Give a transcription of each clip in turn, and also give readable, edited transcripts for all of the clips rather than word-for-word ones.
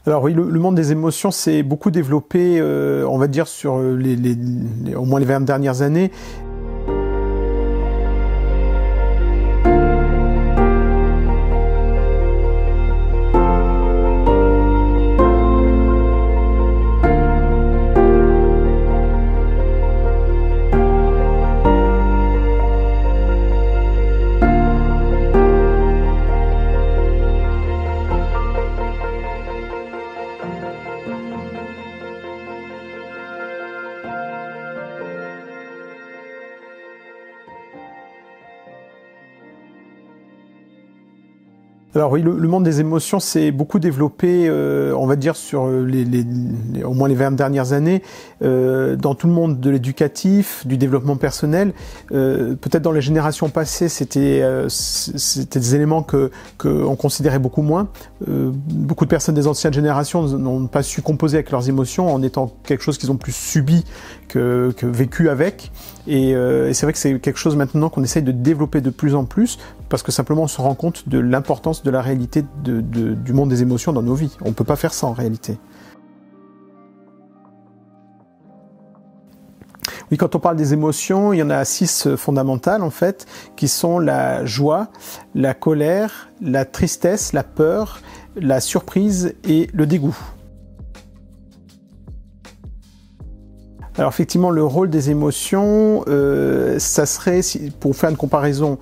Alors oui, le monde des émotions s'est beaucoup développé, on va dire, sur au moins les 20 dernières années. Alors oui, le monde des émotions s'est beaucoup développé, on va dire, sur au moins les 20 dernières années, dans tout le monde de l'éducatif, du développement personnel. Peut-être dans les générations passées, c'était des éléments qu'on considérait beaucoup moins. Beaucoup de personnes des anciennes générations n'ont pas su composer avec leurs émotions en étant quelque chose qu'ils ont plus subi que vécu avec. Et c'est vrai que c'est quelque chose maintenant qu'on essaye de développer de plus en plus, parce que simplement on se rend compte de l'importance de la réalité du monde des émotions dans nos vies. On ne peut pas faire ça en réalité. Oui, quand on parle des émotions, il y en a 6 fondamentales en fait, qui sont la joie, la colère, la tristesse, la peur, la surprise et le dégoût. Alors effectivement, le rôle des émotions, ça serait, pour faire une comparaison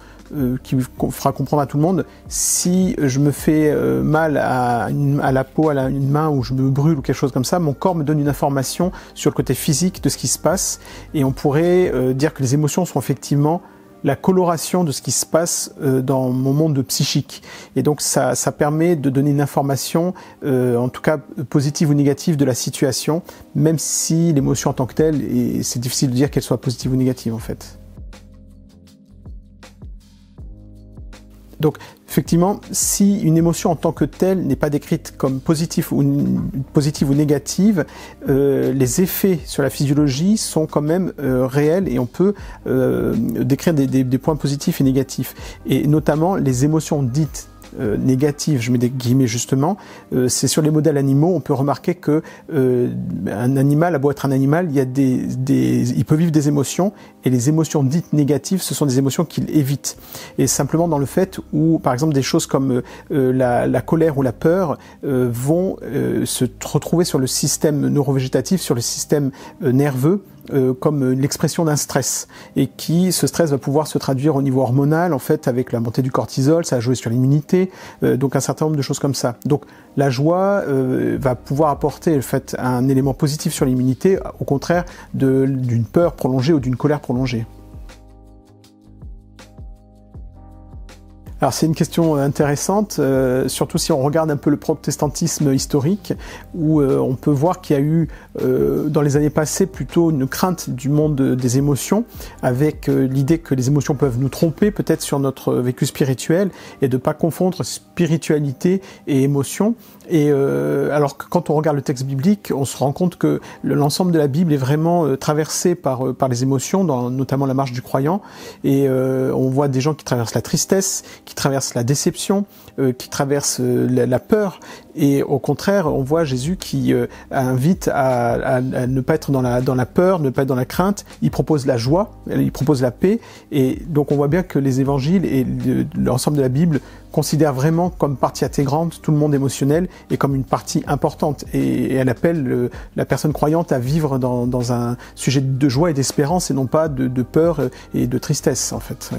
qui fera comprendre à tout le monde, si je me fais mal à la peau, à une main, ou je me brûle ou quelque chose comme ça, mon corps me donne une information sur le côté physique de ce qui se passe, et on pourrait dire que les émotions sont effectivement la coloration de ce qui se passe dans mon monde psychique. Et donc ça permet de donner une information, en tout cas positive ou négative, de la situation, même si l'émotion en tant que telle, et c'est difficile de dire qu'elle soit positive ou négative en fait. Donc, effectivement, si une émotion en tant que telle n'est pas décrite comme positive ou négative, les effets sur la physiologie sont quand même réels, et on peut décrire des points positifs et négatifs. Et notamment, les émotions dites négatives, je mets des guillemets justement, c'est sur les modèles animaux, on peut remarquer que un animal, à beau être un animal, il peut vivre des émotions, et les émotions dites négatives, ce sont des émotions qu'il évite. Et simplement dans le fait où, par exemple, des choses comme la colère ou la peur vont se retrouver sur le système neurovégétatif, sur le système nerveux, comme l'expression d'un stress, et ce stress va pouvoir se traduire au niveau hormonal, en fait, avec la montée du cortisol, ça va jouer sur l'immunité, donc un certain nombre de choses comme ça. Donc la joie va pouvoir apporter, en fait, un élément positif sur l'immunité, au contraire d'une peur prolongée ou d'une colère prolongée. Alors c'est une question intéressante, surtout si on regarde un peu le protestantisme historique, où on peut voir qu'il y a eu dans les années passées plutôt une crainte du monde des émotions, avec l'idée que les émotions peuvent nous tromper peut-être sur notre vécu spirituel, et de ne pas confondre spiritualité et émotion. Et alors que quand on regarde le texte biblique, on se rend compte que l'ensemble de la Bible est vraiment traversé par les émotions, notamment la marche du croyant, et on voit des gens qui traversent la tristesse, qui traversent la déception, qui traversent la peur, et au contraire, on voit Jésus qui invite à ne pas être dans la peur, ne pas être dans la crainte. Il propose la joie, il propose la paix, et donc on voit bien que les évangiles et l'ensemble de la Bible considèrent vraiment comme partie intégrante tout le monde émotionnel, et comme une partie importante, et elle appelle la personne croyante à vivre dans un sujet de joie et d'espérance, et non pas de peur et de tristesse en fait. Oui.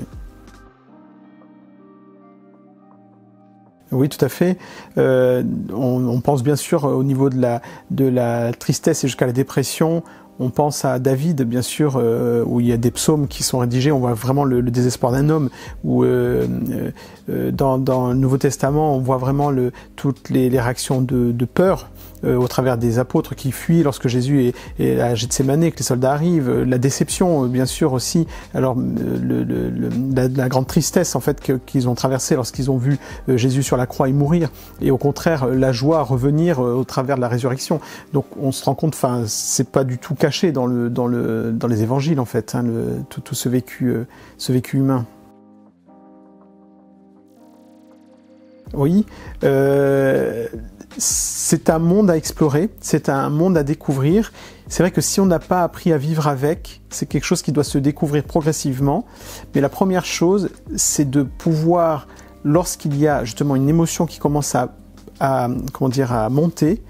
Oui, tout à fait. On pense bien sûr au niveau de la tristesse et jusqu'à la dépression. On pense à David, bien sûr, où il y a des psaumes qui sont rédigés. On voit vraiment le désespoir d'un homme. Où dans le Nouveau Testament, on voit vraiment toutes les réactions de peur au travers des apôtres qui fuient lorsque Jésus est à Gethsémanée, que les soldats arrivent. La déception, bien sûr aussi. Alors la grande tristesse en fait qu'ils ont traversée lorsqu'ils ont vu Jésus sur la croix y mourir. Et au contraire, la joie à revenir au travers de la résurrection. Donc on se rend compte, enfin, c'est pas du tout caché dans les évangiles en fait, hein, tout ce vécu humain. Oui, c'est un monde à explorer, c'est un monde à découvrir. C'est vrai que si on n'a pas appris à vivre avec, c'est quelque chose qui doit se découvrir progressivement. Mais la première chose, c'est de pouvoir, lorsqu'il y a justement une émotion qui commence à monter,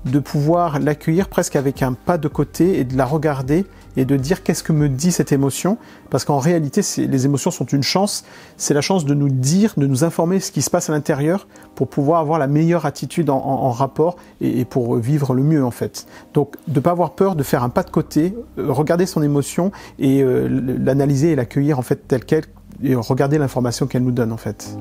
de pouvoir l'accueillir presque avec un pas de côté et de la regarder et de dire qu'est-ce que me dit cette émotion, parce qu'en réalité les émotions sont une chance, c'est la chance de nous dire, de nous informer ce qui se passe à l'intérieur pour pouvoir avoir la meilleure attitude en rapport et pour vivre le mieux en fait. Donc de ne pas avoir peur de faire un pas de côté, regarder son émotion et l'analyser et l'accueillir en fait telle qu'elle et regarder l'information qu'elle nous donne en fait.